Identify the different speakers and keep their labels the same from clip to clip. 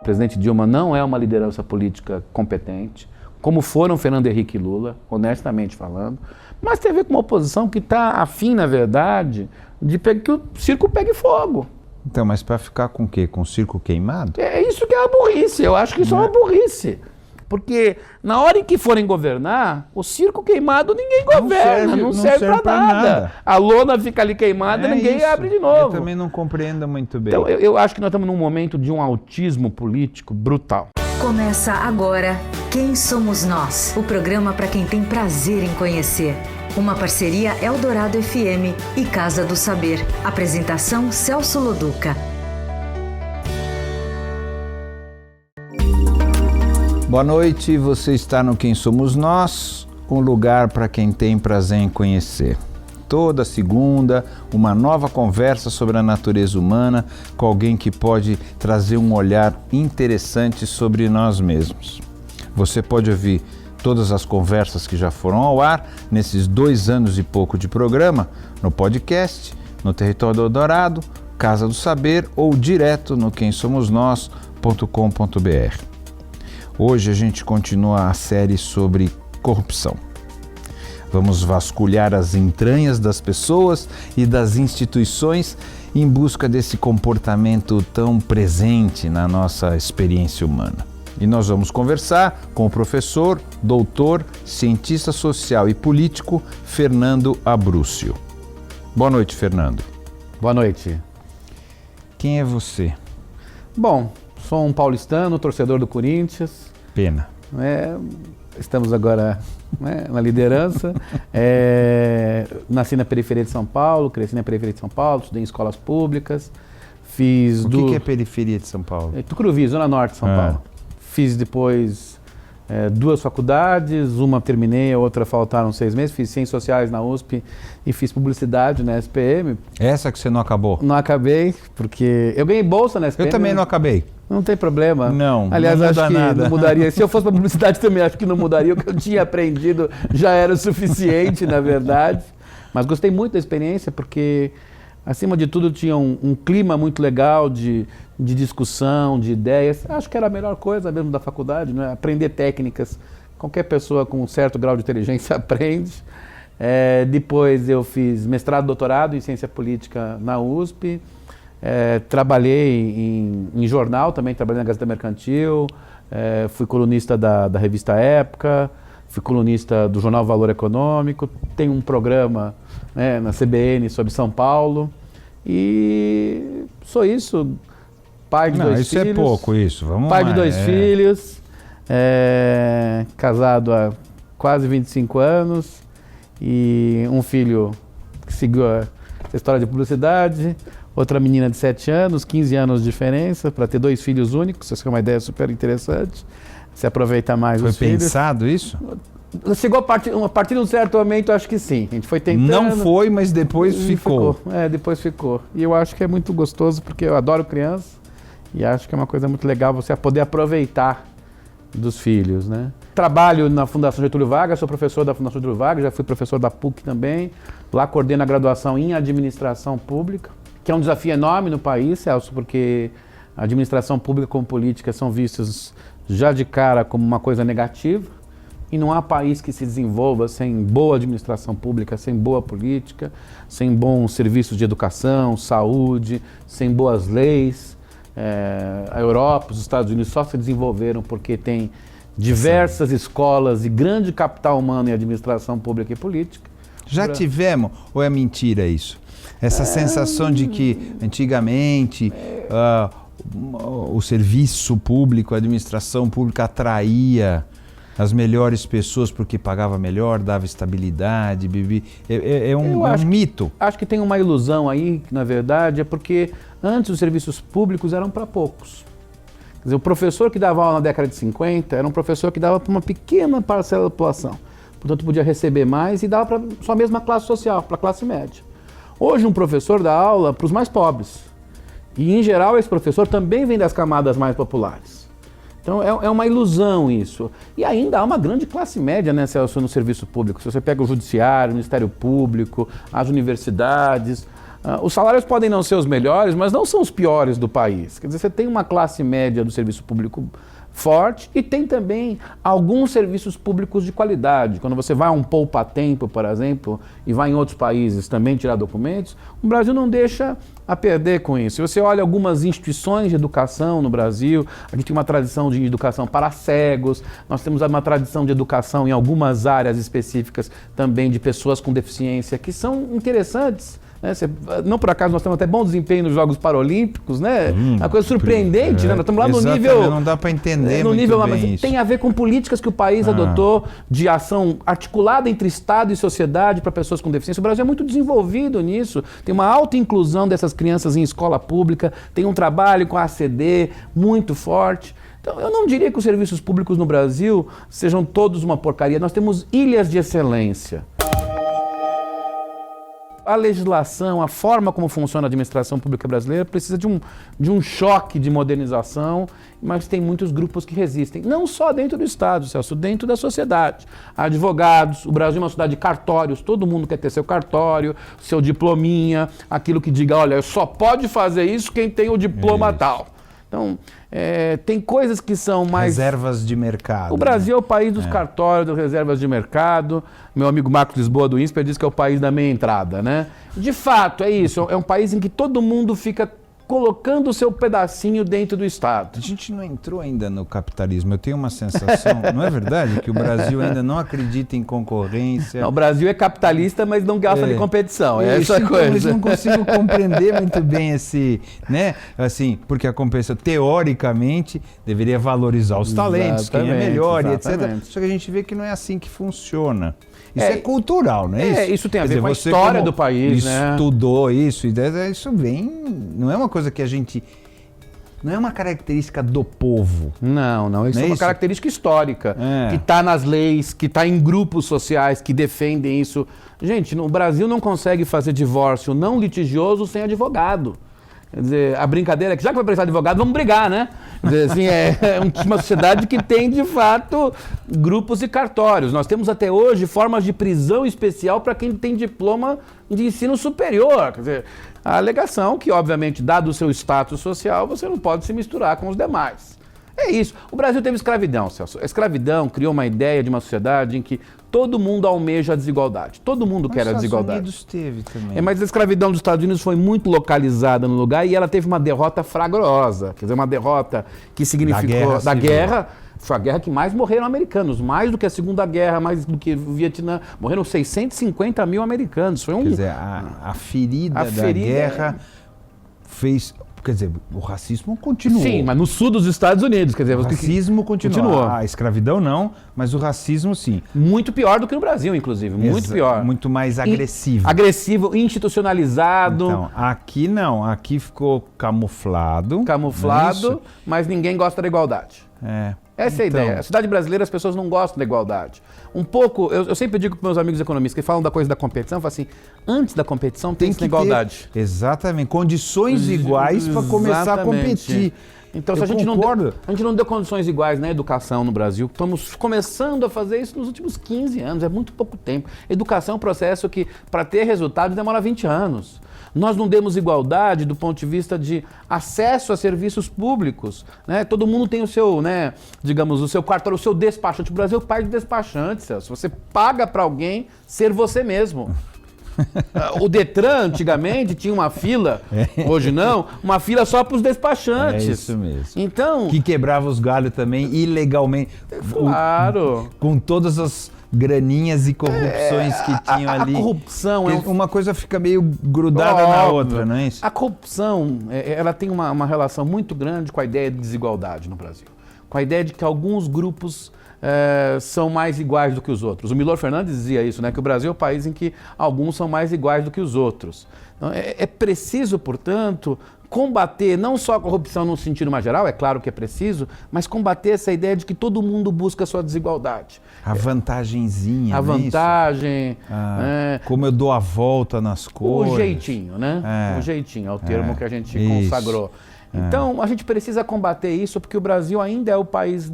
Speaker 1: O presidente Dilma não é uma liderança política competente, como foram Fernando Henrique e Lula, honestamente falando, mas tem a ver com uma oposição que está afim, na verdade, de que o circo pegue fogo.
Speaker 2: Então, mas para ficar com o quê? Com o circo queimado?
Speaker 1: É isso que é a burrice, eu acho que isso é uma burrice. Porque na hora em que forem governar, o circo queimado ninguém governa, não serve para nada. A lona fica ali queimada, ninguém abre de novo.
Speaker 2: Eu também não compreendo muito bem.
Speaker 1: Então, eu acho que nós estamos num momento de um autismo político brutal.
Speaker 3: Começa agora Quem Somos Nós? O programa para quem tem prazer em conhecer. Uma parceria Eldorado FM e Casa do Saber. Apresentação Celso Loduca.
Speaker 2: Boa noite, você está no Quem Somos Nós, um lugar para quem tem prazer em conhecer. Toda segunda, uma nova conversa sobre a natureza humana com alguém que pode trazer um olhar interessante sobre nós mesmos. Você pode ouvir todas as conversas que já foram ao ar nesses 2 anos e pouco de programa, no podcast, no Território do Eldorado, Casa do Saber ou direto no quemsomosnós.com.br. Hoje a gente continua a série sobre corrupção. Vamos vasculhar as entranhas das pessoas e das instituições em busca desse comportamento tão presente na nossa experiência humana. E nós vamos conversar com o professor, doutor, cientista social e político Fernando Abrúcio. Boa noite, Fernando.
Speaker 1: Boa noite.
Speaker 2: Quem é você?
Speaker 1: Bom, sou um paulistano, torcedor do Corinthians.
Speaker 2: Pena.
Speaker 1: Estamos agora na liderança. Nasci na periferia de São Paulo, cresci na periferia de São Paulo, estudei em escolas públicas.
Speaker 2: O que é periferia de São Paulo?
Speaker 1: Tucuruvi, zona norte de São Paulo. Fiz depois 2 faculdades, uma terminei, a outra faltaram 6 meses. Fiz Ciências Sociais na USP e fiz Publicidade na SPM.
Speaker 2: Essa que você não acabou?
Speaker 1: Não acabei, porque eu ganhei bolsa na SPM.
Speaker 2: Eu também não acabei.
Speaker 1: Não tem problema.
Speaker 2: Não,
Speaker 1: aliás,
Speaker 2: não muda
Speaker 1: acho que
Speaker 2: nada.
Speaker 1: Não mudaria. Se eu fosse para publicidade também acho que não mudaria. O que eu tinha aprendido já era o suficiente, na verdade. Mas gostei muito da experiência porque, acima de tudo, tinha um clima muito legal de discussão, de ideias. Acho que era a melhor coisa mesmo da faculdade, né? Aprender técnicas. Qualquer pessoa com um certo grau de inteligência aprende. Depois eu fiz mestrado e doutorado em ciência política na USP. Trabalhei em jornal também, trabalhei na Gazeta Mercantil, fui colunista da revista Época, fui colunista do jornal Valor Econômico, tenho um programa na CBN sobre São Paulo e sou isso, pai de 2 filhos.
Speaker 2: Isso é pouco, isso. Vamos
Speaker 1: pai
Speaker 2: lá,
Speaker 1: de 2 filhos, casado há quase 25 anos e um filho que seguiu a história de publicidade. Outra menina de 7 anos, 15 anos de diferença, para ter 2 filhos únicos. Essa é uma ideia super interessante. Se aproveitar mais os filhos.
Speaker 2: Foi pensado isso?
Speaker 1: Chegou a partir de um certo momento, acho que sim. A gente foi tentando.
Speaker 2: Não foi, mas depois ficou.
Speaker 1: Depois ficou. E eu acho que é muito gostoso, porque eu adoro criança. E acho que é uma coisa muito legal você poder aproveitar dos filhos, né? Trabalho na Fundação Getúlio Vargas, sou professor da Fundação Getúlio Vargas, já fui professor da PUC também. Lá coordeno a graduação em Administração Pública, que é um desafio enorme no país, Celso, porque a administração pública como política são vistas já de cara como uma coisa negativa e não há país que se desenvolva sem boa administração pública, sem boa política, sem bons serviços de educação, saúde, sem boas leis. A Europa, os Estados Unidos só se desenvolveram porque tem diversas escolas e grande capital humano em administração pública e política.
Speaker 2: Já tivemos, ou é mentira isso? Essa sensação de que antigamente o serviço público, a administração pública atraía as melhores pessoas porque pagava melhor, dava estabilidade, é um mito.
Speaker 1: Acho que tem uma ilusão aí, que na verdade é porque antes os serviços públicos eram para poucos. Quer dizer, o professor que dava aula na década de 50 era um professor que dava para uma pequena parcela da população. Portanto, podia receber mais e dava para sua mesma classe social, para a classe média. Hoje um professor dá aula para os mais pobres. E, em geral, esse professor também vem das camadas mais populares. Então, é uma ilusão isso. E ainda há uma grande classe média, né, Celso, no serviço público. Se você pega o Judiciário, o Ministério Público, as universidades, Os salários podem não ser os melhores, mas não são os piores do país. Quer dizer, você tem uma classe média do serviço público forte e tem também alguns serviços públicos de qualidade. Quando você vai a um poupa-tempo, por exemplo, e vai em outros países também tirar documentos, o Brasil não deixa a perder com isso. Se você olha algumas instituições de educação no Brasil, a gente tem uma tradição de educação para cegos, nós temos uma tradição de educação em algumas áreas específicas também de pessoas com deficiência, que são interessantes. Não por acaso nós temos até bom desempenho nos Jogos Paralímpicos, né? Uma coisa surpreendente, né? Nós estamos lá no nível...
Speaker 2: Não dá para entender
Speaker 1: no
Speaker 2: muito
Speaker 1: nível lá,
Speaker 2: bem
Speaker 1: mas
Speaker 2: isso.
Speaker 1: tem a ver com políticas que o país adotou de ação articulada entre Estado e sociedade para pessoas com deficiência. O Brasil é muito desenvolvido nisso. Tem uma alta inclusão dessas crianças em escola pública, tem um trabalho com a ACD muito forte. Então, eu não diria que os serviços públicos no Brasil sejam todos uma porcaria. Nós temos ilhas de excelência. A legislação, a forma como funciona a administração pública brasileira precisa de um choque de modernização, mas tem muitos grupos que resistem. Não só dentro do Estado, Celso, dentro da sociedade. Advogados, o Brasil é uma cidade de cartórios, todo mundo quer ter seu cartório, seu diplominha, aquilo que diga, olha, só pode fazer isso quem tem o diploma tal. Então, tem coisas que são mais...
Speaker 2: Reservas de mercado.
Speaker 1: O Brasil é o país dos cartórios, das reservas de mercado. Meu amigo Marcos Lisboa do INSPER diz que é o país da meia entrada, né? De fato, é isso. É um país em que todo mundo fica colocando o seu pedacinho dentro do Estado.
Speaker 2: A gente não entrou ainda no capitalismo. Eu tenho uma sensação, não é verdade? Que o Brasil ainda não acredita em concorrência.
Speaker 1: Não, o Brasil é capitalista, mas não gosta de competição. É essa
Speaker 2: então,
Speaker 1: coisa.
Speaker 2: Eu não consigo compreender muito bem esse, né? Assim, porque a competição, teoricamente, deveria valorizar os talentos, quem é melhor, e etc. Só que a gente vê que não é assim que funciona. Isso é cultural, não é isso?
Speaker 1: Isso tem a ver com a história do país, né?
Speaker 2: Estudou isso, isso vem... Não é uma coisa que a gente... Não é uma característica do povo.
Speaker 1: Não. Isso é uma característica histórica, que está nas leis, que está em grupos sociais que defendem isso. Gente, o Brasil não consegue fazer divórcio não litigioso sem advogado. Quer dizer, a brincadeira é que já que vai precisar de advogado, vamos brigar, né? Quer dizer, assim, é uma sociedade que tem, de fato, grupos e cartórios. Nós temos até hoje formas de prisão especial para quem tem diploma de ensino superior. Quer dizer, a alegação que, obviamente, dado o seu status social, você não pode se misturar com os demais. É isso. O Brasil teve escravidão, Celso. A escravidão criou uma ideia de uma sociedade em que todo mundo almeja a desigualdade. Todo mundo quer a desigualdade.
Speaker 2: Os Estados Unidos teve também.
Speaker 1: Mas a escravidão dos Estados Unidos foi muito localizada no lugar e ela teve uma derrota fragorosa. Quer dizer, uma derrota que significou... Da guerra. Foi a guerra que mais morreram americanos. Mais do que a Segunda Guerra, mais do que o Vietnã. Morreram 650 mil americanos. Foi
Speaker 2: Quer dizer, a ferida da guerra fez... Quer dizer, o racismo continuou.
Speaker 1: Sim, mas no sul dos Estados Unidos. Quer dizer,
Speaker 2: o racismo continuou. A escravidão não, mas o racismo sim.
Speaker 1: Muito pior do que no Brasil, inclusive. Muito pior.
Speaker 2: Muito mais agressivo.
Speaker 1: Agressivo, institucionalizado.
Speaker 2: Então, aqui não. Aqui ficou camuflado.
Speaker 1: Camuflado, mas ninguém gosta da igualdade. Essa é a ideia. A sociedade brasileira, as pessoas não gostam da igualdade. Um pouco, eu sempre digo para meus amigos economistas que falam da coisa da competição, eu falo assim, antes da competição tem que ter igualdade.
Speaker 2: Exatamente, condições iguais para começar a competir.
Speaker 1: Então, se a gente não deu condições iguais na educação no Brasil, estamos começando a fazer isso nos últimos 15 anos, é muito pouco tempo. Educação é um processo que, para ter resultado, demora 20 anos. Nós não demos igualdade do ponto de vista de acesso a serviços públicos, né? Todo mundo tem o seu, né, digamos, o seu cartório, o seu despachante. O Brasil é o país de despachantes, Celso. Você paga para alguém ser você mesmo. O Detran, antigamente, tinha uma fila, hoje não, uma fila só para os despachantes.
Speaker 2: É isso mesmo.
Speaker 1: Então,
Speaker 2: que quebrava os galhos também ilegalmente.
Speaker 1: Claro.
Speaker 2: Com todas as graninhas e corrupções que tinham ali.
Speaker 1: A corrupção
Speaker 2: uma coisa fica meio grudada na outra, não é isso?
Speaker 1: A corrupção, ela tem uma relação muito grande com a ideia de desigualdade no Brasil. Com a ideia de que alguns grupos são mais iguais do que os outros. O Milor Fernandes dizia isso, né? Que o Brasil é o país em que alguns são mais iguais do que os outros. Então, é preciso, portanto, combater não só a corrupção no sentido mais geral, é claro que é preciso, mas combater essa ideia de que todo mundo busca a sua desigualdade.
Speaker 2: A vantagenzinha,
Speaker 1: a vantagem.
Speaker 2: Como eu dou a volta nas coisas.
Speaker 1: O jeitinho, né? O jeitinho é o termo que a gente consagrou. Então, a gente precisa combater isso, porque o Brasil ainda é o país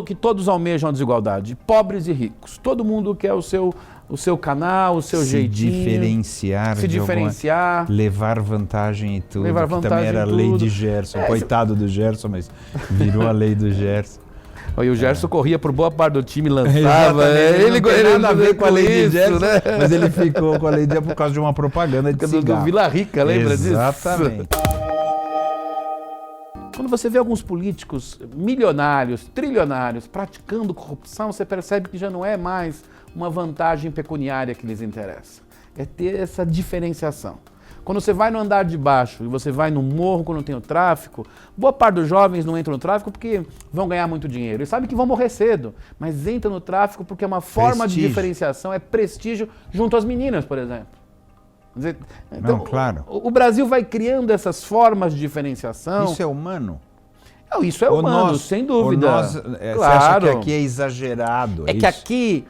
Speaker 1: que todos almejam a desigualdade, pobres e ricos. Todo mundo quer o seu canal, o seu jeitinho.
Speaker 2: Se diferenciar. Levar vantagem e tudo.
Speaker 1: Levar vantagem
Speaker 2: também era a lei de Gerson. Coitado do Gerson, mas virou a lei do Gerson.
Speaker 1: E o Gerson corria por boa parte do time, lançava. Ele
Speaker 2: não tem nada a ver com a lei de Gerson,
Speaker 1: né?
Speaker 2: Mas ele ficou com a lei de Gerson por causa de uma propaganda de cigarro.
Speaker 1: Do Vila Rica, lembra disso?
Speaker 2: Exatamente.
Speaker 1: Quando você vê alguns políticos milionários, trilionários, praticando corrupção, você percebe que já não é mais uma vantagem pecuniária que lhes interessa. É ter essa diferenciação. Quando você vai no andar de baixo e você vai no morro quando tem o tráfico, boa parte dos jovens não entram no tráfico porque vão ganhar muito dinheiro. Eles sabem que vão morrer cedo, mas entram no tráfico porque é uma forma de diferenciação, é prestígio junto às meninas, por exemplo. Então,
Speaker 2: claro.
Speaker 1: O Brasil vai criando essas formas de diferenciação.
Speaker 2: Isso é humano?
Speaker 1: Não, isso é humano, sem dúvida.
Speaker 2: Claro. Você acha que aqui é exagerado?
Speaker 1: Que aqui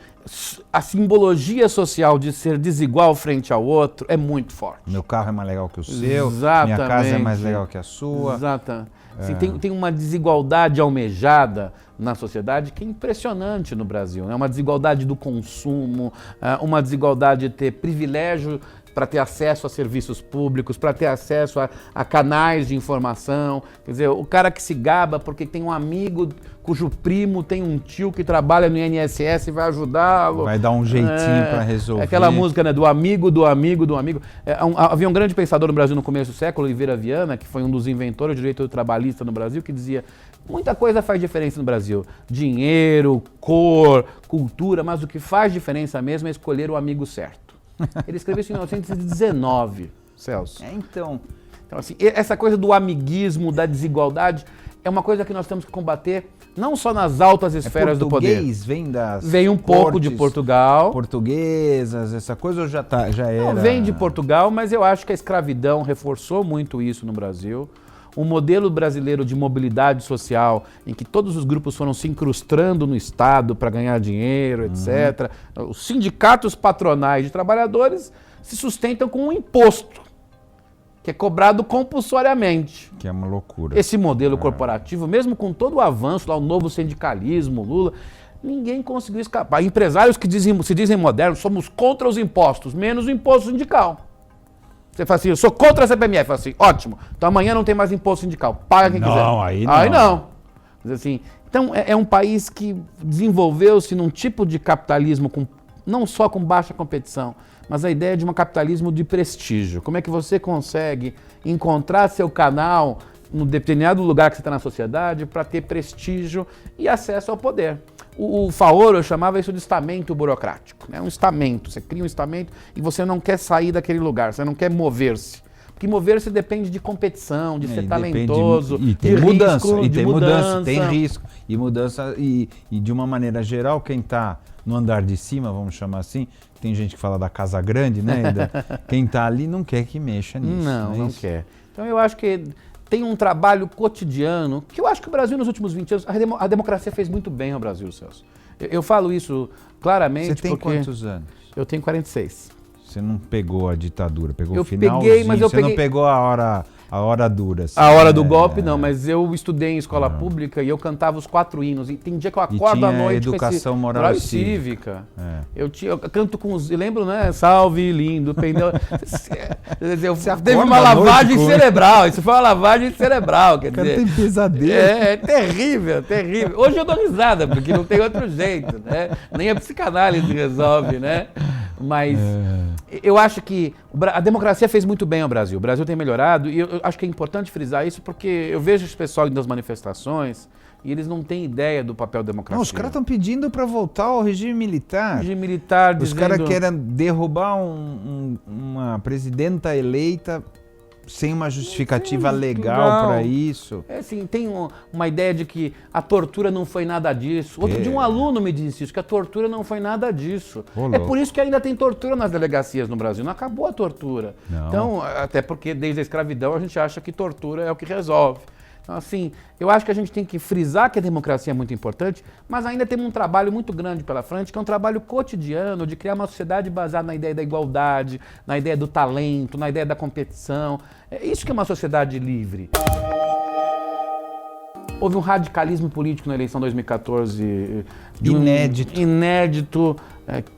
Speaker 1: a simbologia social de ser desigual frente ao outro é muito forte.
Speaker 2: Meu carro é mais legal que o seu,
Speaker 1: Exatamente.
Speaker 2: Minha casa é mais legal que a sua.
Speaker 1: Exatamente. Assim, tem uma desigualdade almejada na sociedade que é impressionante no Brasil. Né? Uma desigualdade do consumo, uma desigualdade de ter privilégio para ter acesso a serviços públicos, para ter acesso a canais de informação. Quer dizer, o cara que se gaba porque tem um amigo cujo primo tem um tio que trabalha no INSS e vai ajudá-lo.
Speaker 2: Vai dar um jeitinho para resolver.
Speaker 1: Aquela música, né, do amigo, do amigo, do amigo. Havia um grande pensador no Brasil no começo do século, Oliveira Viana, que foi um dos inventores do direito trabalhista no Brasil, que dizia: muita coisa faz diferença no Brasil. Dinheiro, cor, cultura, mas o que faz diferença mesmo é escolher o amigo certo. Ele escreveu isso em 1919, Celso.
Speaker 2: Então,
Speaker 1: assim, essa coisa do amiguismo, da desigualdade, é uma coisa que nós temos que combater, não só nas altas esferas do poder.
Speaker 2: Vem
Speaker 1: um pouco de Portugal.
Speaker 2: Portuguesas, essa coisa, ou já era?
Speaker 1: Não, vem de Portugal, mas eu acho que a escravidão reforçou muito isso no Brasil. Um modelo brasileiro de mobilidade social, em que todos os grupos foram se incrustando no Estado para ganhar dinheiro, etc. Os sindicatos patronais de trabalhadores se sustentam com um imposto, que é cobrado compulsoriamente.
Speaker 2: Que é uma loucura.
Speaker 1: Esse modelo corporativo, mesmo com todo o avanço, lá, o novo sindicalismo, Lula, ninguém conseguiu escapar. Empresários que se dizem modernos, somos contra os impostos, menos o imposto sindical. Você fala assim: eu sou contra a CPMF. Fala assim: ótimo, então amanhã não tem mais imposto sindical, paga quem quiser.
Speaker 2: Não, aí não.
Speaker 1: Aí não. Mas, assim, então é um país que desenvolveu-se num tipo de capitalismo não só com baixa competição, mas a ideia de um capitalismo de prestígio. Como é que você consegue encontrar seu canal no determinado lugar que você está na sociedade para ter prestígio e acesso ao poder. O Faoro chamava isso de estamento burocrático, né? Um estamento, você cria um estamento e você não quer sair daquele lugar, você não quer mover-se. Porque mover-se depende de competição, de ser talentoso,
Speaker 2: e tem
Speaker 1: de
Speaker 2: mudança,
Speaker 1: risco,
Speaker 2: e
Speaker 1: de
Speaker 2: tem
Speaker 1: mudança,
Speaker 2: tem risco. E mudança, e de uma maneira geral, quem está no andar de cima, vamos chamar assim, tem gente que fala da casa grande, né? Quem está ali não quer que mexa nisso.
Speaker 1: Não quer. Então eu acho que tem um trabalho cotidiano, que eu acho que o Brasil nos últimos 20 anos, a democracia fez muito bem ao Brasil, Celso. Eu falo isso claramente.
Speaker 2: Você tem quantos anos?
Speaker 1: Eu tenho 46.
Speaker 2: Você não pegou a ditadura, pegou
Speaker 1: eu
Speaker 2: o finalzinho,
Speaker 1: peguei, mas eu
Speaker 2: você
Speaker 1: peguei...
Speaker 2: não pegou a hora dura. Assim,
Speaker 1: a hora do golpe não, mas eu estudei em escola pública e eu cantava os 4 hinos. E tem dia que eu acordo à noite
Speaker 2: educação
Speaker 1: com esse...
Speaker 2: moral e
Speaker 1: cívica. Eu canto com os... Eu lembro, né? Salve, lindo, pendeu... Teve uma lavagem cerebral. Isso foi uma lavagem cerebral, quer dizer...
Speaker 2: tem pesadelo.
Speaker 1: É terrível, terrível. Hoje eu dou risada, porque não tem outro jeito, né? Nem a psicanálise resolve, né? Mas eu acho que a democracia fez muito bem ao Brasil. O Brasil tem melhorado e eu acho que é importante frisar isso porque eu vejo esse pessoal indo nas manifestações e eles não têm ideia do papel da democracia.
Speaker 2: Não, os caras estão pedindo para voltar ao regime militar.
Speaker 1: Regime militar,
Speaker 2: os caras querem derrubar uma presidenta eleita sem uma justificativa legal para isso.
Speaker 1: Assim, tem uma ideia de que a tortura não foi nada disso. Outro dia um aluno me disse isso, que a tortura não foi nada disso. É por isso que ainda tem tortura nas delegacias no Brasil. Não acabou a tortura.
Speaker 2: Não.
Speaker 1: Então, até porque desde a escravidão a gente acha que tortura é o que resolve. Então, assim, eu acho que a gente tem que frisar que a democracia é muito importante, mas ainda temos um trabalho muito grande pela frente, que é um trabalho cotidiano de criar uma sociedade baseada na ideia da igualdade, na ideia do talento, na ideia da competição. É isso que é uma sociedade livre. Houve um radicalismo político na eleição de 2014 inédito,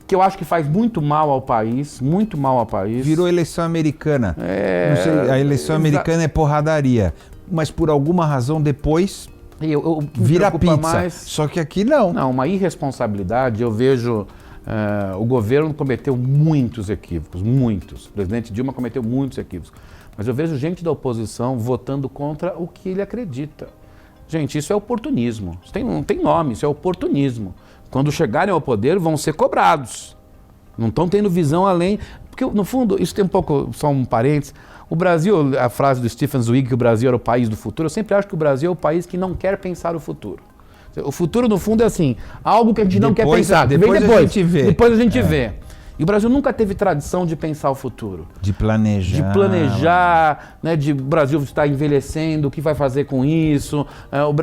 Speaker 1: que eu acho que faz muito mal ao país, muito mal ao país.
Speaker 2: Virou eleição americana. Não sei, a eleição americana é porradaria, mas por alguma razão depois vira pizza.
Speaker 1: Mais...
Speaker 2: Só que aqui não.
Speaker 1: Não, uma irresponsabilidade. Eu vejo o governo cometeu muitos equívocos, muitos. O presidente Dilma cometeu muitos equívocos. Mas eu vejo gente da oposição votando contra o que ele acredita. Gente, isso é oportunismo. Isso não tem nome, isso é oportunismo. Quando chegarem ao poder, vão ser cobrados. Não estão tendo visão além... Porque, no fundo, isso tem um pouco, só um parênteses, o Brasil, a frase do Stephen Zweig, que o Brasil era o país do futuro, eu sempre acho que o Brasil é o país que não quer pensar o futuro. O futuro, no fundo, é assim, algo que a gente não quer pensar.
Speaker 2: Depois a gente vê.
Speaker 1: Depois a gente vê. E o Brasil nunca teve tradição de pensar o futuro.
Speaker 2: De planejar.
Speaker 1: De planejar, né, de o Brasil estar envelhecendo, o que vai fazer com isso,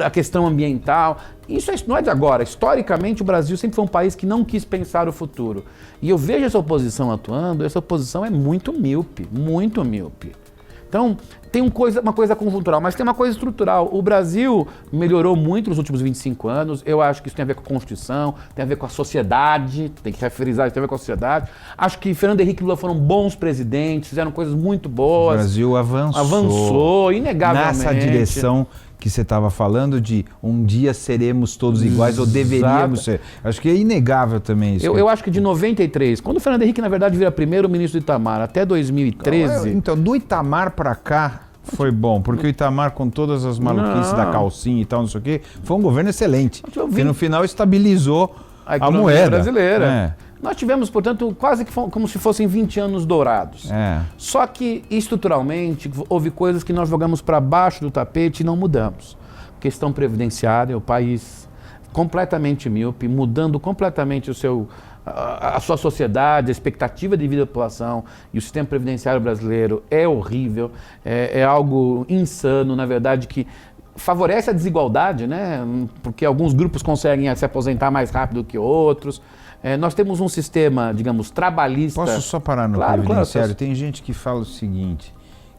Speaker 1: a questão ambiental. Isso não é de agora. Historicamente, o Brasil sempre foi um país que não quis pensar o futuro. E eu vejo essa oposição atuando, essa oposição é muito míope, muito míope. Então, tem uma coisa conjuntural, mas tem uma coisa estrutural. O Brasil melhorou muito nos últimos 25 anos. Eu acho que isso tem a ver com a Constituição, tem a ver com a sociedade, tem que frisar, isso tem a ver com a sociedade. Acho que Fernando Henrique e Lula foram bons presidentes, fizeram coisas muito boas.
Speaker 2: O Brasil avançou.
Speaker 1: Avançou, inegavelmente.
Speaker 2: Nessa direção que você estava falando de um dia seremos todos iguais, ou deveríamos ser. Acho que é inegável também isso.
Speaker 1: Eu acho que de 93, quando o Fernando Henrique, na verdade, vira primeiro-ministro do Itamar, até 2013...
Speaker 2: Então, do Itamar para cá foi bom, porque o Itamar, com todas as maluquices da calcinha e tal, não sei o quê, foi um governo excelente, que no final estabilizou a moeda
Speaker 1: brasileira. Nós tivemos, portanto, quase que como se fossem 20 anos dourados. Só que, estruturalmente, houve coisas que nós jogamos para baixo do tapete e não mudamos. Questão previdenciária, o país completamente míope, mudando completamente a sua sociedade, a expectativa de vida da população, e o sistema previdenciário brasileiro é horrível, é algo insano, na verdade, que favorece a desigualdade, né? Porque alguns grupos conseguem se aposentar mais rápido que outros. Nós temos um sistema, digamos, trabalhista...
Speaker 2: Posso só parar no previdenciário? Tem gente que fala o seguinte,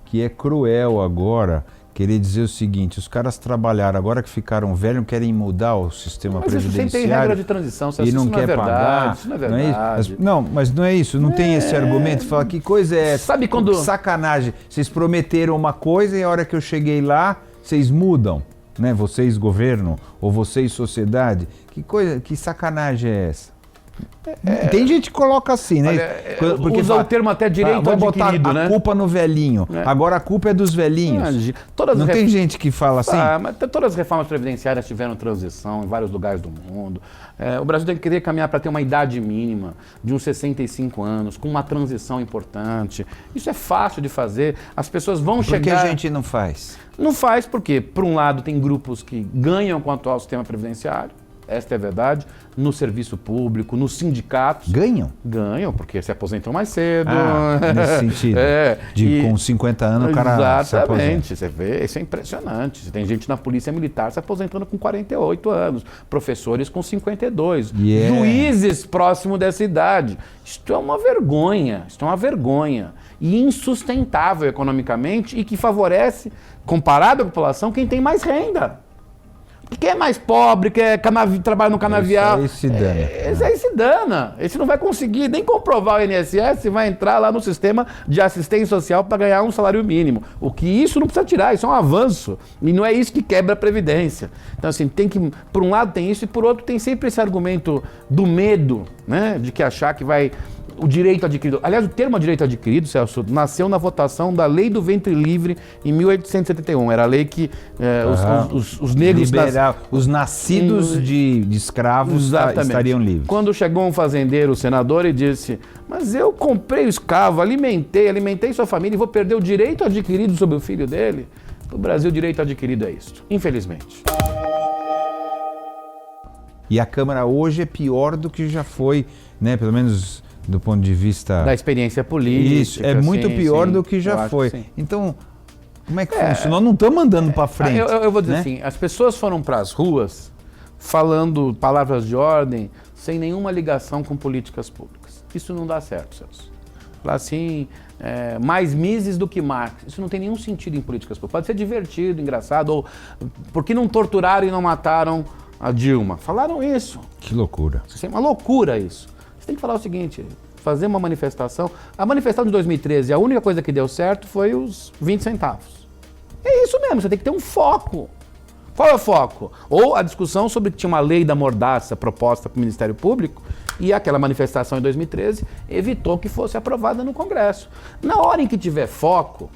Speaker 2: que é cruel agora querer dizer o seguinte, os caras trabalharam, agora que ficaram velhos, querem mudar o sistema previdenciário. Mas isso sempre tem regra
Speaker 1: de transição,
Speaker 2: e não quer pagar.
Speaker 1: Isso não é verdade.
Speaker 2: Mas não é isso, não tem esse argumento. Fala, que coisa é essa?
Speaker 1: Sabe quando...
Speaker 2: Sacanagem. Vocês prometeram uma coisa e a hora que eu cheguei lá, vocês mudam, né? Vocês governo, ou vocês sociedade. Que sacanagem é essa? Tem gente que coloca assim, né?
Speaker 1: Olha, porque usa o termo até direito adquirido,
Speaker 2: botar a culpa no velhinho. Agora a culpa é dos velhinhos. Não tem gente que fala assim?
Speaker 1: Mas todas as reformas previdenciárias tiveram transição em vários lugares do mundo. O Brasil tem que querer caminhar para ter uma idade mínima de uns 65 anos, com uma transição importante. Isso é fácil de fazer. As pessoas vão chegar... Por que
Speaker 2: a gente não faz?
Speaker 1: Não faz porque, por um lado, tem grupos que ganham com o atual sistema previdenciário. Esta é a verdade, no serviço público, nos sindicatos.
Speaker 2: Ganham?
Speaker 1: Ganham, porque se aposentam mais cedo.
Speaker 2: Nesse sentido. Com 50 anos o cara se aposenta.
Speaker 1: Exatamente, você vê, isso é impressionante. Você tem gente na polícia militar se aposentando com 48 anos, professores com 52, juízes próximo dessa idade. Isto é uma vergonha, e insustentável economicamente e que favorece, comparado à população, quem tem mais renda. Quem é mais pobre, trabalha no canavial,
Speaker 2: esse aí se
Speaker 1: dana. Esse não vai conseguir nem comprovar o INSS e vai entrar lá no sistema de assistência social para ganhar um salário mínimo. O que isso não precisa tirar, isso é um avanço. E não é isso que quebra a Previdência. Então, assim, por um lado tem isso e por outro tem sempre esse argumento do medo, né? De que achar que vai... O direito adquirido. Aliás, o termo direito adquirido, Celso, nasceu na votação da Lei do Ventre Livre em 1871. Era a lei que os negros...
Speaker 2: Os nascidos de escravos estariam livres.
Speaker 1: Quando chegou um fazendeiro, o senador, e disse, mas eu comprei o escravo, alimentei sua família e vou perder o direito adquirido sobre o filho dele? No Brasil, o direito adquirido é isso, infelizmente.
Speaker 2: E a Câmara hoje é pior do que já foi, né? Pelo menos... do ponto de vista...
Speaker 1: da experiência política.
Speaker 2: Isso, é muito pior do que já foi. Então, Como é que funciona? Nós não estamos andando para frente.
Speaker 1: Eu vou dizer
Speaker 2: né?
Speaker 1: assim, as pessoas foram para as ruas falando palavras de ordem sem nenhuma ligação com políticas públicas. Isso não dá certo, Celso. Falar assim, mais Mises do que Marx. Isso não tem nenhum sentido em políticas públicas. Pode ser divertido, engraçado, ou por que não torturaram e não mataram a Dilma? Falaram isso.
Speaker 2: Que loucura.
Speaker 1: Isso é uma loucura isso. Você tem que falar o seguinte, fazer uma manifestação. A manifestação de 2013, a única coisa que deu certo foi os 20 centavos. É isso mesmo, você tem que ter um foco. Qual é o foco? Ou a discussão sobre que tinha uma lei da mordaça proposta para o Ministério Público e aquela manifestação em 2013 evitou que fosse aprovada no Congresso. Na hora em que tiver foco,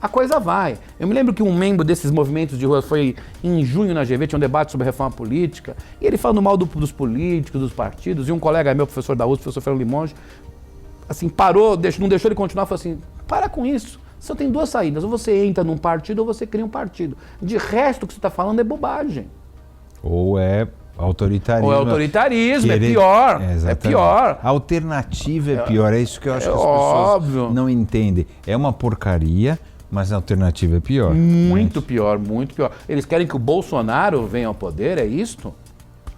Speaker 1: a coisa vai. Eu me lembro que um membro desses movimentos de rua foi em junho na GV, tinha um debate sobre reforma política, e ele falando mal dos políticos, dos partidos, e um colega meu, professor da USP, professor Fernando Limonge, assim, parou, não deixou ele continuar, falou assim, para com isso. Só tem duas saídas, ou você entra num partido ou você cria um partido. De resto, o que você está falando é bobagem.
Speaker 2: Ou é autoritarismo.
Speaker 1: Ou é autoritarismo,
Speaker 2: querer...
Speaker 1: é pior.
Speaker 2: É
Speaker 1: pior.
Speaker 2: A alternativa é pior, é isso que eu acho que as
Speaker 1: óbvio.
Speaker 2: Pessoas não entendem. É uma porcaria, mas a alternativa é pior.
Speaker 1: Muito pior, muito pior. Eles querem que o Bolsonaro venha ao poder, é isto?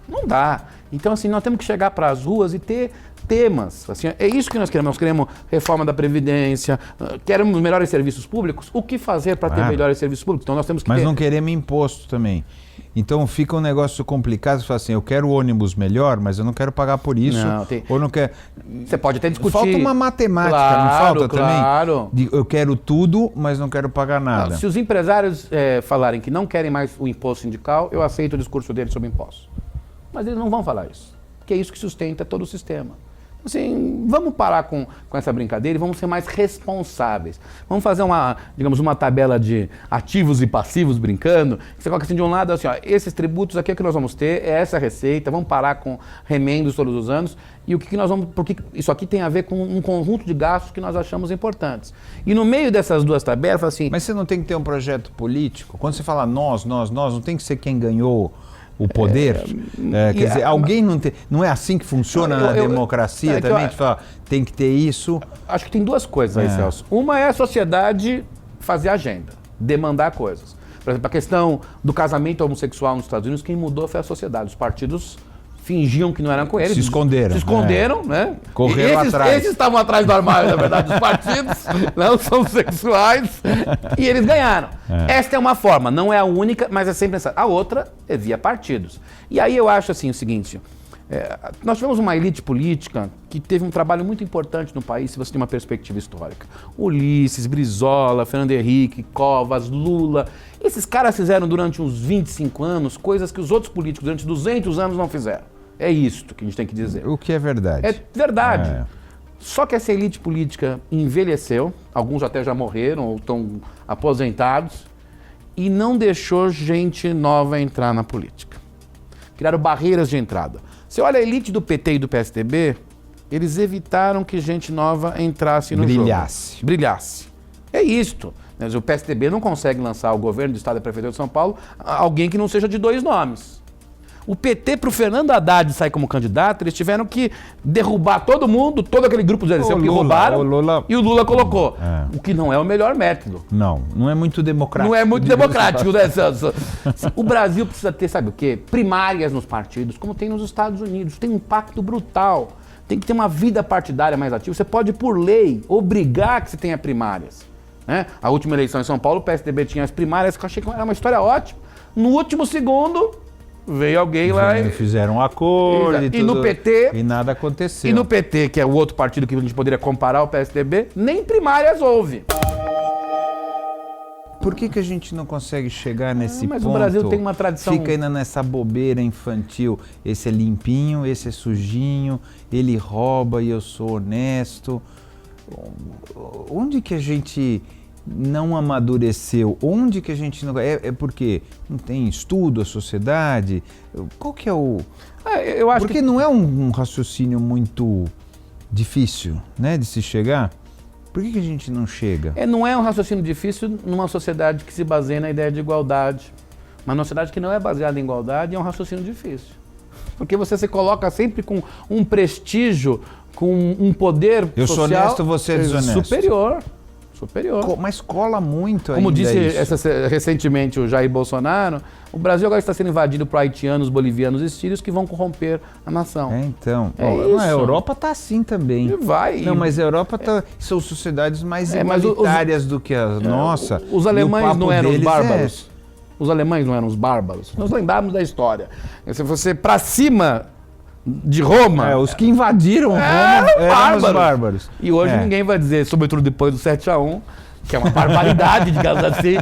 Speaker 1: Não dá. Então, assim, nós temos que chegar para as ruas e ter temas. Assim, é isso que nós queremos. Nós queremos reforma da Previdência, queremos melhores serviços públicos. O que fazer para ter melhores serviços públicos? Então, nós temos que
Speaker 2: Mas
Speaker 1: ter...
Speaker 2: não queremos imposto também. Então fica um negócio complicado, você fala assim, eu quero ônibus melhor, mas eu não quero pagar por isso.
Speaker 1: Não,
Speaker 2: ou não quero...
Speaker 1: Você pode até discutir.
Speaker 2: Falta uma matemática,
Speaker 1: claro,
Speaker 2: não falta
Speaker 1: claro.
Speaker 2: também? Eu quero tudo, mas não quero pagar nada.
Speaker 1: Não, se os empresários falarem que não querem mais o imposto sindical, eu aceito o discurso deles sobre impostos. Mas eles não vão falar isso, porque é isso que sustenta todo o sistema. Assim, vamos parar com essa brincadeira e vamos ser mais responsáveis. Vamos fazer uma tabela de ativos e passivos brincando. Você coloca assim de um lado, assim, ó, esses tributos aqui é que nós vamos ter, é essa receita, vamos parar com remendos todos os anos. E o que nós vamos. Porque isso aqui tem a ver com um conjunto de gastos que nós achamos importantes. E no meio dessas duas tabelas, assim.
Speaker 2: Mas você não tem que ter um projeto político? Quando você fala nós, não tem que ser quem ganhou o poder? Quer dizer, alguém não é assim que funciona na democracia também? Tem que ter isso.
Speaker 1: Acho que tem duas coisas aí, Celso. Uma é a sociedade fazer agenda, demandar coisas. Por exemplo, a questão do casamento homossexual nos Estados Unidos, quem mudou foi a sociedade. Os partidos fingiam que não eram com eles.
Speaker 2: Se esconderam.
Speaker 1: Se esconderam, né?
Speaker 2: Correram atrás.
Speaker 1: Esses estavam atrás do armário, na verdade, dos partidos, não são sexuais, e eles ganharam. Esta é uma forma, não é a única, mas é sempre essa. A outra é via partidos. E aí eu acho assim o seguinte, nós tivemos uma elite política que teve um trabalho muito importante no país, se você tem uma perspectiva histórica. Ulisses, Brizola, Fernando Henrique, Covas, Lula. Esses caras fizeram durante uns 25 anos coisas que os outros políticos durante 200 anos não fizeram. É isto que a gente tem que dizer.
Speaker 2: O que é verdade.
Speaker 1: É verdade. Só que essa elite política envelheceu, alguns até já morreram ou estão aposentados, e não deixou gente nova entrar na política. Criaram barreiras de entrada. Você olha a elite do PT e do PSDB, eles evitaram que gente nova entrasse no jogo. Brilhasse. É isto. O PSDB não consegue lançar ao governo do Estado e da Prefeitura de São Paulo alguém que não seja de dois nomes. O PT, para o Fernando Haddad sair como candidato, eles tiveram que derrubar todo mundo, todo aquele grupo de eleição que roubaram, e o Lula colocou. O que não é o melhor método.
Speaker 2: Não é muito democrático.
Speaker 1: Não é muito democrático, né, Celso? O Brasil precisa ter, sabe o quê? Primárias nos partidos, como tem nos Estados Unidos. Tem um impacto brutal. Tem que ter uma vida partidária mais ativa. Você pode, por lei, obrigar que você tenha primárias. Né? A última eleição em São Paulo, o PSDB tinha as primárias, que eu achei que era uma história ótima. No último segundo, veio alguém lá e...
Speaker 2: Fizeram um acordo e tudo.
Speaker 1: E no PT...
Speaker 2: E nada aconteceu.
Speaker 1: E no PT, que é o outro partido que a gente poderia comparar ao PSDB, nem primárias houve.
Speaker 2: Por que a gente não consegue chegar nesse
Speaker 1: mas
Speaker 2: ponto?
Speaker 1: Mas o Brasil tem uma tradição...
Speaker 2: Fica ainda nessa bobeira infantil. Esse é limpinho, esse é sujinho, ele rouba e eu sou honesto. Onde que a gente não amadureceu? Onde que a gente não... É porque não tem estudo, a sociedade? Qual que é o...
Speaker 1: eu acho
Speaker 2: porque não é um raciocínio muito difícil, né, de se chegar? Por que a gente não chega?
Speaker 1: Não é um raciocínio difícil numa sociedade que se baseia na ideia de igualdade. Mas numa sociedade que não é baseada em igualdade é um raciocínio difícil. Porque você se coloca sempre com um prestígio, com um poder social...
Speaker 2: Eu sou honesto, você é desonesto.
Speaker 1: Superior.
Speaker 2: Mas cola muito
Speaker 1: Como
Speaker 2: ainda
Speaker 1: disse
Speaker 2: isso.
Speaker 1: recentemente o Jair Bolsonaro, o Brasil agora está sendo invadido por haitianos, bolivianos e sírios que vão corromper a nação.
Speaker 2: Então,
Speaker 1: isso.
Speaker 2: A Europa tá assim também.
Speaker 1: E vai.
Speaker 2: Não, mas a Europa são sociedades mais igualitárias do que a nossa.
Speaker 1: Os
Speaker 2: e o
Speaker 1: alemães
Speaker 2: papo
Speaker 1: não eram os
Speaker 2: deles
Speaker 1: bárbaros. Os alemães não eram os bárbaros. Nós lembramos da história. Se você para cima de Roma...
Speaker 2: os que invadiram Roma eram os bárbaros.
Speaker 1: E hoje ninguém vai dizer, sobretudo depois do 7-1, que é uma barbaridade, digamos assim,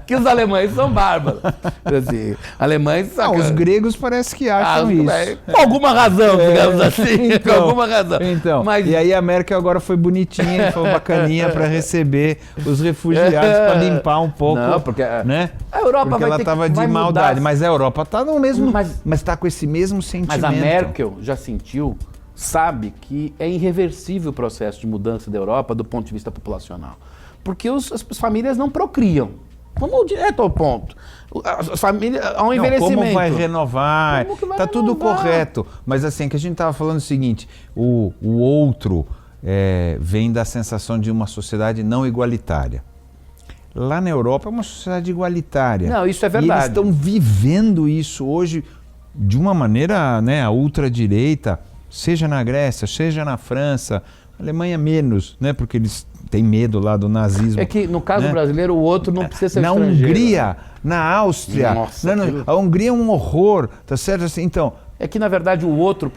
Speaker 1: que os alemães são bárbaros. Assim, alemães...
Speaker 2: Os gregos parece que acham isso.
Speaker 1: Com alguma razão, digamos assim. Com alguma razão.
Speaker 2: Então,
Speaker 1: mas,
Speaker 2: e aí a Merkel agora foi bonitinha, foi bacaninha para receber os refugiados, para limpar um pouco.
Speaker 1: Não, porque
Speaker 2: né?
Speaker 1: A Europa
Speaker 2: porque
Speaker 1: vai
Speaker 2: ela
Speaker 1: ter
Speaker 2: estava de
Speaker 1: vai
Speaker 2: maldade,
Speaker 1: mudar.
Speaker 2: mas a Europa está no mesmo... Mas está com esse mesmo sentimento.
Speaker 1: Mas a Merkel já sentiu, sabe que é irreversível o processo de mudança da Europa do ponto de vista populacional. Porque as famílias não procriam. Vamos direto ao ponto. As famílias, há um envelhecimento.
Speaker 2: Como vai renovar? Está tudo
Speaker 1: renovar?
Speaker 2: correto. Mas assim, que a gente estava falando o seguinte, o outro vem da sensação de uma sociedade não igualitária. Lá na Europa é uma sociedade igualitária.
Speaker 1: Não, isso é verdade.
Speaker 2: E eles estão vivendo isso hoje de uma maneira, né, a ultradireita, seja na Grécia, seja na França, Alemanha menos, né, porque eles têm medo lá do nazismo.
Speaker 1: É que no caso brasileiro o outro não precisa ser
Speaker 2: na
Speaker 1: estrangeiro.
Speaker 2: Hungria, na Áustria, a Hungria é um horror, tá certo? Assim, então,
Speaker 1: é que na verdade o outro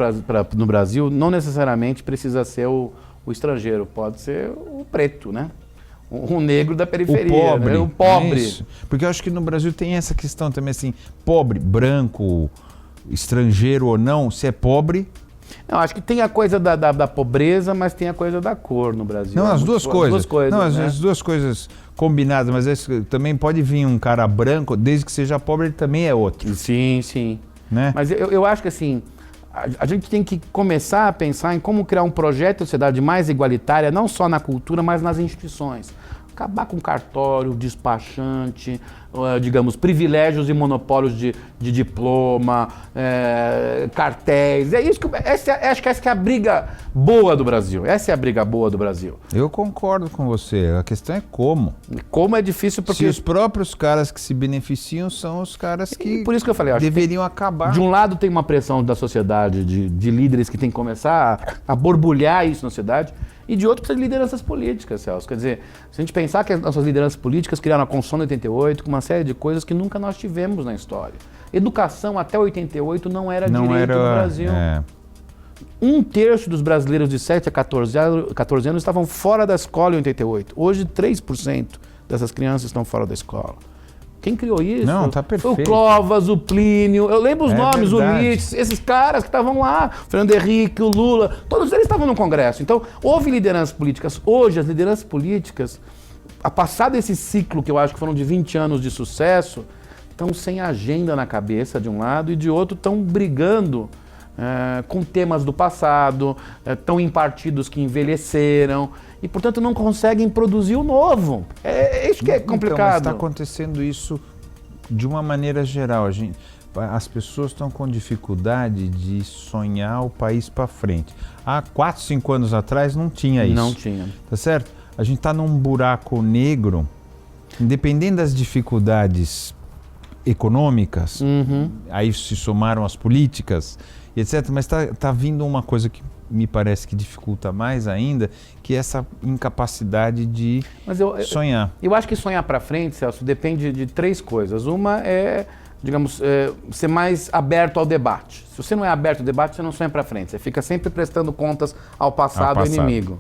Speaker 1: no Brasil não necessariamente precisa ser o estrangeiro, pode ser o preto, né? O negro da periferia,
Speaker 2: o pobre.
Speaker 1: Né? O pobre.
Speaker 2: Isso. Porque eu acho que no Brasil tem essa questão também assim, pobre, branco, estrangeiro ou não, se é pobre...
Speaker 1: Não, acho que tem a coisa da pobreza, mas tem a coisa da cor no Brasil.
Speaker 2: Não, as duas coisas. Não,
Speaker 1: né?
Speaker 2: as duas coisas combinadas, mas também pode vir um cara branco, desde que seja pobre, ele também é outro.
Speaker 1: Sim, sim.
Speaker 2: Né?
Speaker 1: Mas eu acho que assim, a gente tem que começar a pensar em como criar um projeto de sociedade mais igualitária, não só na cultura, mas nas instituições. Acabar com cartório, despachante, digamos, privilégios e monopólios de diploma, cartéis. É isso que acho que essa que é a briga boa do Brasil. Essa é a briga boa do Brasil.
Speaker 2: Eu concordo com você. A questão é como.
Speaker 1: Como é difícil porque...
Speaker 2: Se os próprios caras que se beneficiam são os caras que
Speaker 1: por isso que eu falei, acho
Speaker 2: deveriam acabar.
Speaker 1: De um lado tem uma pressão da sociedade, de líderes que tem que começar a borbulhar isso na sociedade, e de outro precisa de lideranças políticas, Celso. Quer dizer, se a gente pensar que as nossas lideranças políticas criaram a Constituição de 88 com uma série de coisas que nunca nós tivemos na história. Educação até 88 não era direito no Brasil. Um terço dos brasileiros de 7 a 14 anos estavam fora da escola em 88. Hoje 3% dessas crianças estão fora da escola. Quem criou isso?
Speaker 2: Não, tá perfeito.
Speaker 1: Foi o Clóvis, o Plínio, eu lembro os nomes,
Speaker 2: verdade.
Speaker 1: o Nietzsche, esses caras que estavam lá, o Fernando Henrique, o Lula, todos eles estavam no Congresso. Então, houve lideranças políticas. Hoje, as lideranças políticas, a passar desse ciclo, que eu acho que foram de 20 anos de sucesso, estão sem agenda na cabeça, de um lado, e de outro estão brigando com temas do passado, estão em partidos que envelheceram, e, portanto, não conseguem produzir o novo. É isso que é complicado.
Speaker 2: Então, mas está acontecendo isso de uma maneira geral. As pessoas estão com dificuldade de sonhar o país para frente. Há 4, 5 anos atrás não tinha isso.
Speaker 1: Não tinha.
Speaker 2: Tá certo? A gente está num buraco negro, independente das dificuldades econômicas, aí se somaram as políticas, etc. Mas está vindo uma coisa que me parece que dificulta mais ainda, que é essa incapacidade de sonhar.
Speaker 1: Eu acho que sonhar para frente, Celso, depende de 3 coisas. Uma é, digamos, ser mais aberto ao debate. Se você não é aberto ao debate, você não sonha para frente. Você fica sempre prestando contas ao passado, ao inimigo.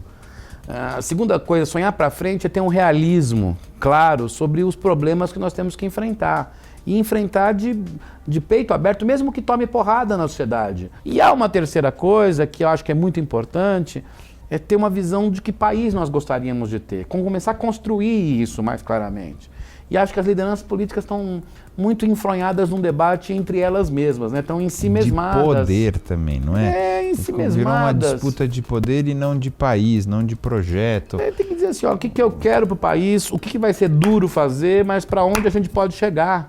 Speaker 1: A segunda coisa, sonhar para frente é ter um realismo claro sobre os problemas que nós temos que enfrentar. E enfrentar de peito aberto, mesmo que tome porrada na sociedade. E há uma terceira coisa que eu acho que é muito importante, é ter uma visão de que país nós gostaríamos de ter, começar a construir isso mais claramente. E acho que as lideranças políticas estão muito enfronhadas num debate entre elas mesmas, né? Estão em si mesmadas.
Speaker 2: De poder também, não é?
Speaker 1: Em si mesmadas.
Speaker 2: Virou uma disputa de poder e não de país, não de projeto.
Speaker 1: Tem que dizer assim, ó, o que eu quero para o país, o que vai ser duro fazer, mas para onde a gente pode chegar.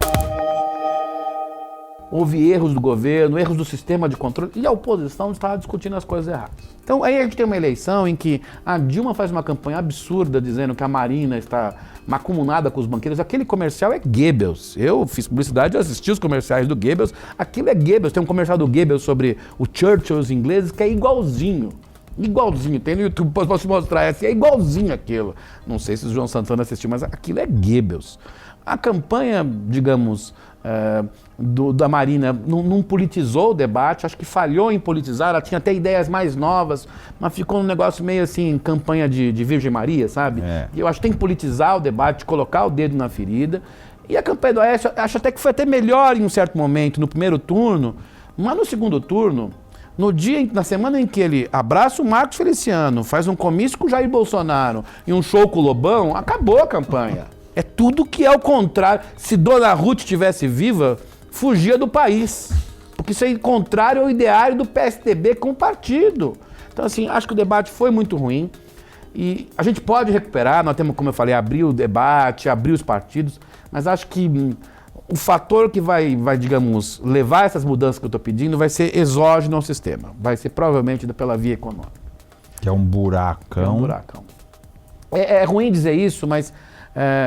Speaker 1: houve erros do governo, erros do sistema de controle, e a oposição estava discutindo as coisas erradas. Então aí a gente tem uma eleição em que a Dilma faz uma campanha absurda dizendo que a Marina está macumunada com os banqueiros. Aquele comercial é Goebbels. Eu fiz publicidade, eu assisti os comerciais do Goebbels. Aquilo é Goebbels. Tem um comercial do Goebbels sobre o Churchill e os ingleses que é igualzinho. Igualzinho. Tem no YouTube, posso mostrar. É igualzinho aquilo. Não sei se o João Santana assistiu, mas aquilo é Goebbels. A campanha, digamos, da Marina não politizou o debate, acho que falhou em politizar, ela tinha até ideias mais novas, mas ficou um negócio meio assim, campanha de Virgem Maria, sabe? E eu acho que tem que politizar o debate, colocar o dedo na ferida. E a campanha do Aécio, acho até que foi até melhor em um certo momento, no primeiro turno, mas no segundo turno, na semana em que ele abraça o Marcos Feliciano, faz um comício com o Jair Bolsonaro e um show com o Lobão, acabou a campanha. É tudo que é o contrário. Se Dona Ruth estivesse viva, fugia do país. Porque isso é contrário ao ideário do PSDB com o partido. Então, assim, acho que o debate foi muito ruim. E a gente pode recuperar, nós temos, como eu falei, abrir o debate, abrir os partidos, mas acho que o fator que vai, digamos, levar essas mudanças que eu estou pedindo vai ser exógeno ao sistema. Vai ser provavelmente pela via econômica.
Speaker 2: Que é um buracão.
Speaker 1: É um buracão. É ruim dizer isso, mas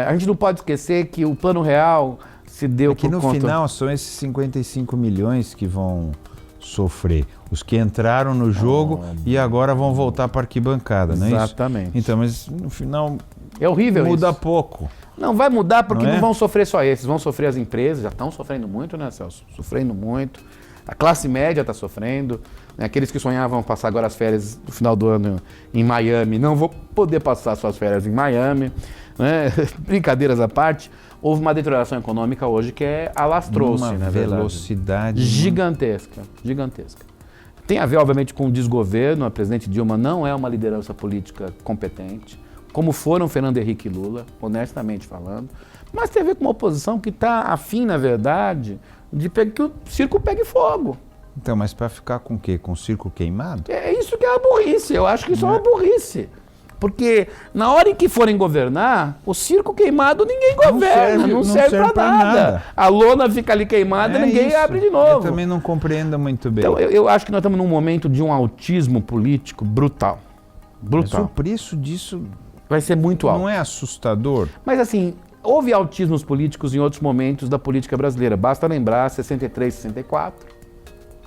Speaker 1: a gente não pode esquecer que o Plano Real se deu por conta...
Speaker 2: no final são esses 55 milhões que vão sofrer. Os que entraram no jogo e agora vão voltar para a arquibancada, não é isso?
Speaker 1: Exatamente.
Speaker 2: Então, mas no final...
Speaker 1: É horrível
Speaker 2: muda
Speaker 1: isso.
Speaker 2: pouco.
Speaker 1: Não vai mudar porque
Speaker 2: não
Speaker 1: não vão sofrer só esses, vão sofrer as empresas, já estão sofrendo muito, né, Celso? Sofrendo muito. A classe média está sofrendo. Né? Aqueles que sonhavam passar agora as férias no final do ano em Miami, não vão poder passar suas férias em Miami. Né? Brincadeiras à parte, houve uma deterioração econômica hoje que alastrou-se,
Speaker 2: uma
Speaker 1: né,
Speaker 2: velocidade
Speaker 1: gigantesca. Tem a ver, obviamente, com o desgoverno. A presidente Dilma não é uma liderança política competente, como foram Fernando Henrique e Lula, honestamente falando, mas tem a ver com uma oposição que está afim, na verdade, de que o circo pegue fogo.
Speaker 2: Então, mas para ficar com o quê? Com o circo queimado?
Speaker 1: É isso que é a burrice, eu acho que isso é uma burrice. Porque na hora em que forem governar, o circo queimado ninguém governa, não serve para nada. A lona fica ali queimada e ninguém abre de novo.
Speaker 2: Eu também não compreendo muito bem.
Speaker 1: Então, eu acho que nós estamos num momento de um autismo político brutal.
Speaker 2: Mas o preço disso
Speaker 1: vai ser muito alto.
Speaker 2: Não é assustador?
Speaker 1: Mas assim, houve autismos políticos em outros momentos da política brasileira. Basta lembrar 63, 64,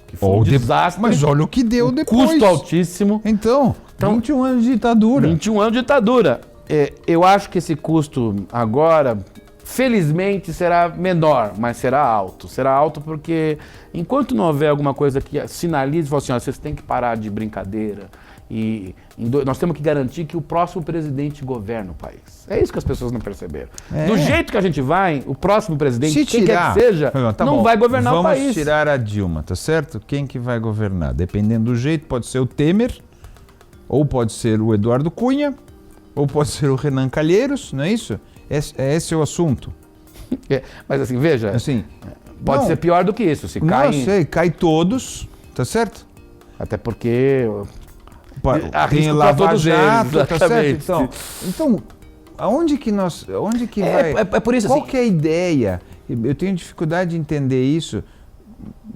Speaker 1: que foi um desastre.
Speaker 2: Mas olha o que deu depois.
Speaker 1: Custo altíssimo.
Speaker 2: Então 21 anos de ditadura.
Speaker 1: 21 anos de ditadura. Eu acho que esse custo agora, felizmente, será menor, mas será alto. Será alto porque enquanto não houver alguma coisa que sinalize, fala assim, ó, vocês têm que parar de brincadeira. E nós temos que garantir que o próximo presidente governa o país. É isso que as pessoas não perceberam. Do jeito que a gente vai, o próximo presidente, quem quer que seja, não vai governar o país.
Speaker 2: Vamos tirar a Dilma, tá certo? Quem que vai governar? Dependendo do jeito, pode ser o Temer, ou pode ser o Eduardo Cunha, ou pode ser o Renan Calheiros, não é isso? Esse é o assunto.
Speaker 1: Mas assim, veja,
Speaker 2: assim,
Speaker 1: pode ser pior do que isso. Se
Speaker 2: não sei, cai todos, tá certo?
Speaker 1: Até porque...
Speaker 2: tem Lava Jato, tá certo? Então, aonde que vai?
Speaker 1: É por isso,
Speaker 2: qual
Speaker 1: assim,
Speaker 2: que é a ideia? Eu tenho dificuldade de entender isso.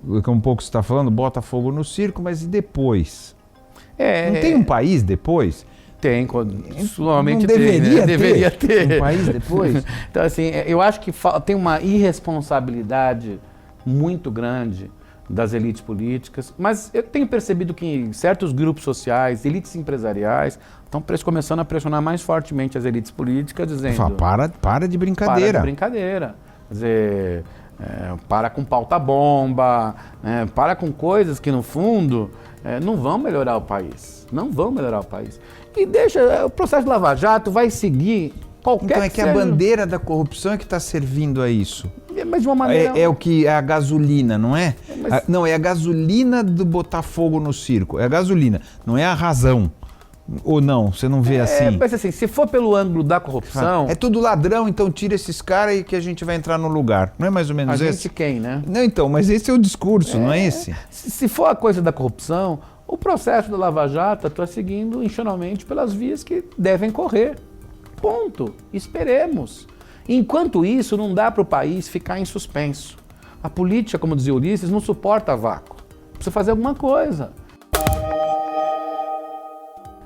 Speaker 2: Um pouco você está falando, bota fogo no circo, mas e depois? Não tem um país depois?
Speaker 1: Tem, normalmente
Speaker 2: não deveria ter
Speaker 1: um país depois. Então, assim, eu acho que tem uma irresponsabilidade muito grande das elites políticas, mas eu tenho percebido que certos grupos sociais, elites empresariais, estão começando a pressionar mais fortemente as elites políticas, dizendo...
Speaker 2: Para de brincadeira.
Speaker 1: Para de brincadeira. Quer dizer, para com pauta-bomba, para com coisas que, no fundo, não vão melhorar o país. Não vão melhorar o país. E deixa, o processo de Lava Jato vai seguir qualquer
Speaker 2: Então é que a bandeira da corrupção é que está servindo a isso.
Speaker 1: Mas de uma maneira...
Speaker 2: É o que é a gasolina, não é? Não, é a gasolina do botar fogo no circo. É a gasolina, não é a razão. Ou não, você não vê assim?
Speaker 1: Mas assim, se for pelo ângulo da corrupção...
Speaker 2: É tudo ladrão, então tira esses caras e que a gente vai entrar no lugar. Não é mais ou menos esse?
Speaker 1: A gente quem, né?
Speaker 2: Não, então, mas esse é o discurso, não é esse?
Speaker 1: Se for a coisa da corrupção, o processo da Lava Jato está seguindo institucionalmente pelas vias que devem correr. Ponto. Esperemos. Enquanto isso, não dá para o país ficar em suspenso. A política, como dizia Ulisses, não suporta vácuo. Precisa fazer alguma coisa.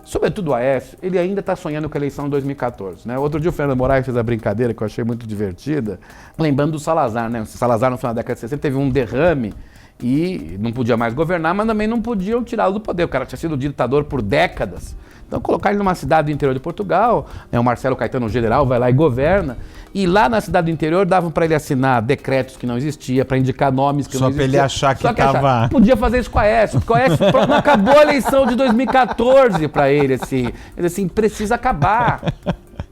Speaker 1: Sobretudo o Aécio, ele ainda está sonhando com a eleição de 2014. Né? Outro dia o Fernando Moraes fez a brincadeira que eu achei muito divertida, lembrando do Salazar. Né? O Salazar, no final da década de 60, teve um derrame e não podia mais governar, mas também não podiam tirá-lo do poder. O cara tinha sido ditador por décadas. Então colocar ele numa cidade do interior de Portugal, né, o Marcelo Caetano, o general, vai lá e governa, e lá na cidade do interior davam para ele assinar decretos que não existiam, para indicar nomes que não existiam.
Speaker 2: Só para ele achar que estava...
Speaker 1: Podia fazer isso com a Aécio, porque o Aécio não acabou a eleição de 2014 para ele, assim. Ele assim, precisa acabar.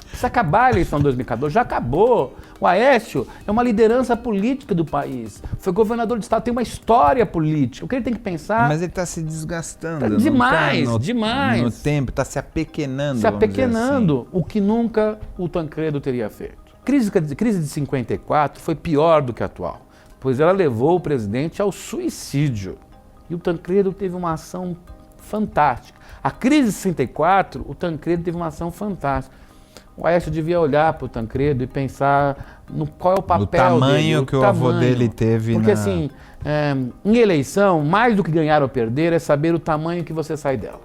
Speaker 1: Precisa acabar a eleição de 2014, já acabou. O Aécio é uma liderança política do país. Foi governador de estado, tem uma história política. O que ele tem que pensar...
Speaker 2: Mas ele está se desgastando.
Speaker 1: Tá demais, demais.
Speaker 2: No tempo, está se apequenando.
Speaker 1: Se apequenando, assim. O que nunca o Tancredo teria feito. Crise de 54 foi pior do que a atual, pois ela levou o presidente ao suicídio. E o Tancredo teve uma ação fantástica. A crise de 64, o Tancredo teve uma ação fantástica. O Aécio devia olhar para o Tancredo e pensar no qual é o papel dele.
Speaker 2: O tamanho que o avô dele teve.
Speaker 1: Porque assim, em eleição, mais do que ganhar ou perder, é saber o tamanho que você sai dela.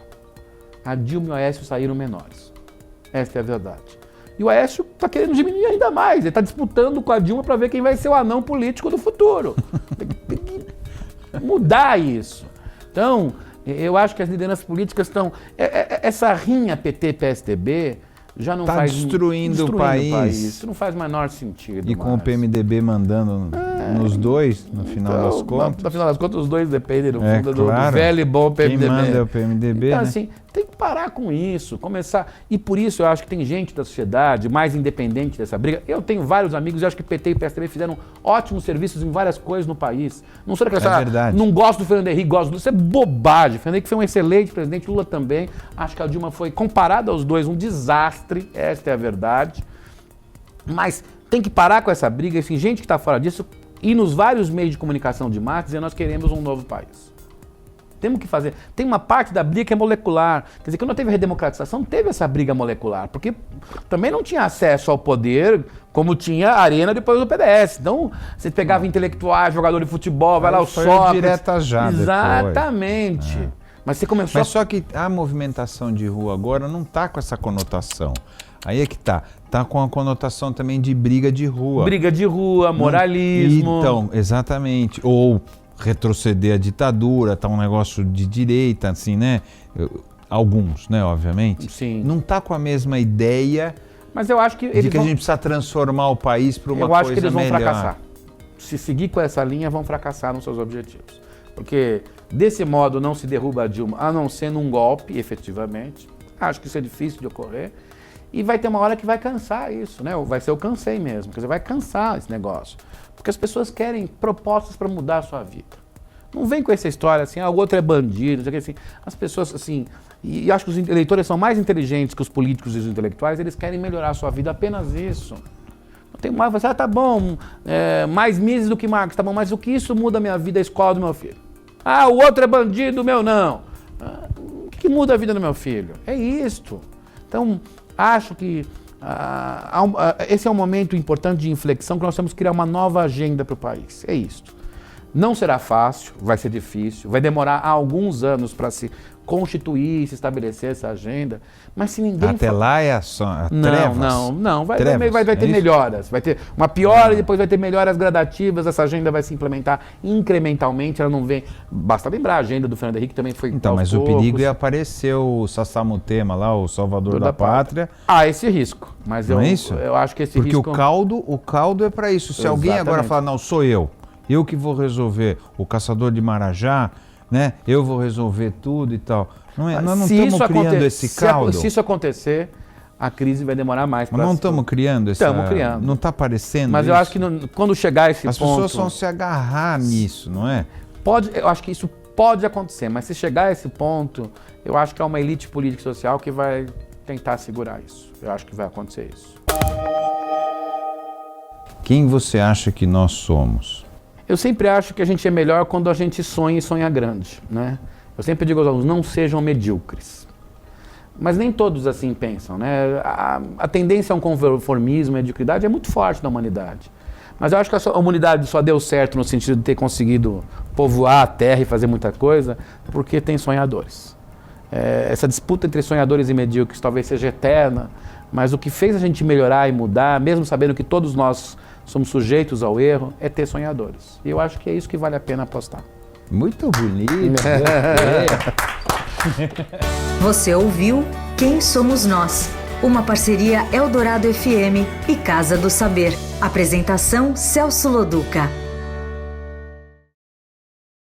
Speaker 1: A Dilma e o Aécio saíram menores. Esta é a verdade. E o Aécio está querendo diminuir ainda mais. Ele está disputando com a Dilma para ver quem vai ser o anão político do futuro. Tem que mudar isso. Então, eu acho que as lideranças políticas estão... Essa rinha PT-PSDB... já não faz
Speaker 2: destruindo o país.
Speaker 1: Isso não faz o menor sentido.
Speaker 2: E com o PMDB mandando nos dois, no final das contas.
Speaker 1: No final das contas, os dois dependem do
Speaker 2: claro.
Speaker 1: do velho e bom PMDB.
Speaker 2: Quem manda é o PMDB,
Speaker 1: então,
Speaker 2: né?
Speaker 1: assim, tem que parar com isso, começar. E por isso eu acho que tem gente da sociedade mais independente dessa briga. Eu tenho vários amigos e acho que PT e PSDB fizeram ótimos serviços em várias coisas no país. Não sou daquela
Speaker 2: verdade.
Speaker 1: Não gosto do Fernando Henrique, gosto do... Isso é bobagem. O Fernando Henrique foi um excelente presidente, Lula também. Acho que a Dilma foi, comparada aos dois, um desastre. Esta é a verdade. Mas tem que parar com essa briga. Assim, gente que está fora disso, ir nos vários meios de comunicação de massa dizer nós queremos um novo país. Temos que fazer. Tem uma parte da briga que é molecular. Quer dizer, quando teve a redemocratização, teve essa briga molecular, porque também não tinha acesso ao poder como tinha a Arena depois do PDS. Então, você pegava intelectuais, jogador de futebol, vai lá o Sócrates.
Speaker 2: Direta já
Speaker 1: exatamente.
Speaker 2: Depois.
Speaker 1: Mas você começou...
Speaker 2: Mas só que a movimentação de rua agora não está com essa conotação. Aí é que tá. Tá com a conotação também de briga de rua.
Speaker 1: Briga de rua, moralismo.
Speaker 2: Então, exatamente. Ou retroceder a ditadura, tá um negócio de direita, assim, né? Alguns, né, obviamente.
Speaker 1: Sim.
Speaker 2: Não tá com a mesma ideia.
Speaker 1: Mas eu acho que eles
Speaker 2: de que a gente precisa transformar o país para uma coisa melhor. Eu acho que eles vão
Speaker 1: fracassar. Se seguir com essa linha, vão fracassar nos seus objetivos. Porque desse modo não se derruba a Dilma, a não ser num golpe, efetivamente. Acho que isso é difícil de ocorrer. E vai ter uma hora que vai cansar isso, né? Vai ser o cansei mesmo. Quer dizer, vai cansar esse negócio. Porque as pessoas querem propostas para mudar a sua vida. Não vem com essa história assim, o outro é bandido, assim. As pessoas, assim, e acho que os eleitores são mais inteligentes que os políticos e os intelectuais, eles querem melhorar a sua vida, apenas isso. Não tem mais, você, tá bom, mais Mises do que Marx, tá bom, mas o que isso muda a minha vida, a escola do meu filho? Ah, o outro é bandido, o meu não. O que muda a vida do meu filho? É isto. Então, acho que esse é um momento importante de inflexão que nós temos que criar uma nova agenda para o país. É isto. Não será fácil, vai ser difícil, vai demorar alguns anos para se constituir, se estabelecer essa agenda, mas se ninguém...
Speaker 2: Até lá é a trevas?
Speaker 1: Não, vai ter melhoras, vai ter uma piora e depois vai ter melhoras gradativas, essa agenda vai se implementar incrementalmente, ela não vem... Basta lembrar, a agenda do Fernando Henrique também foi
Speaker 2: então, mas poucos. O perigo é aparecer o Sassamutema lá, o Salvador da Pátria.
Speaker 1: Há esse risco, mas
Speaker 2: não é isso?
Speaker 1: Eu acho que esse
Speaker 2: porque
Speaker 1: risco...
Speaker 2: Porque o caldo é para isso, se alguém agora falar, não, sou eu que vou resolver, o caçador de Marajá, né? Eu vou resolver tudo e tal. Nós não estamos criando esse caldo.
Speaker 1: Se isso acontecer, a crise vai demorar mais.
Speaker 2: Mas não estamos criando esse...
Speaker 1: Estamos criando.
Speaker 2: Não está aparecendo
Speaker 1: Mas
Speaker 2: isso?
Speaker 1: Eu acho que quando chegar esse ponto...
Speaker 2: As pessoas vão se agarrar nisso, não é?
Speaker 1: Eu acho que isso pode acontecer, mas se chegar a esse ponto, eu acho que é uma elite política e social que vai tentar segurar isso. Eu acho que vai acontecer isso.
Speaker 2: Quem você acha que nós somos?
Speaker 1: Eu sempre acho que a gente é melhor quando a gente sonha e sonha grande, né? Eu sempre digo aos alunos, não sejam medíocres. Mas nem todos assim pensam, né? A tendência a um conformismo, a mediocridade é muito forte na humanidade. Mas eu acho que a humanidade só deu certo no sentido de ter conseguido povoar a Terra e fazer muita coisa porque tem sonhadores. Essa disputa entre sonhadores e medíocres talvez seja eterna, mas o que fez a gente melhorar e mudar, mesmo sabendo que todos nós somos sujeitos ao erro, é ter sonhadores. E eu acho que é isso que vale a pena apostar.
Speaker 2: Muito bonito.
Speaker 3: Você ouviu Quem Somos Nós? Uma parceria Eldorado FM e Casa do Saber. Apresentação Celso Loduca.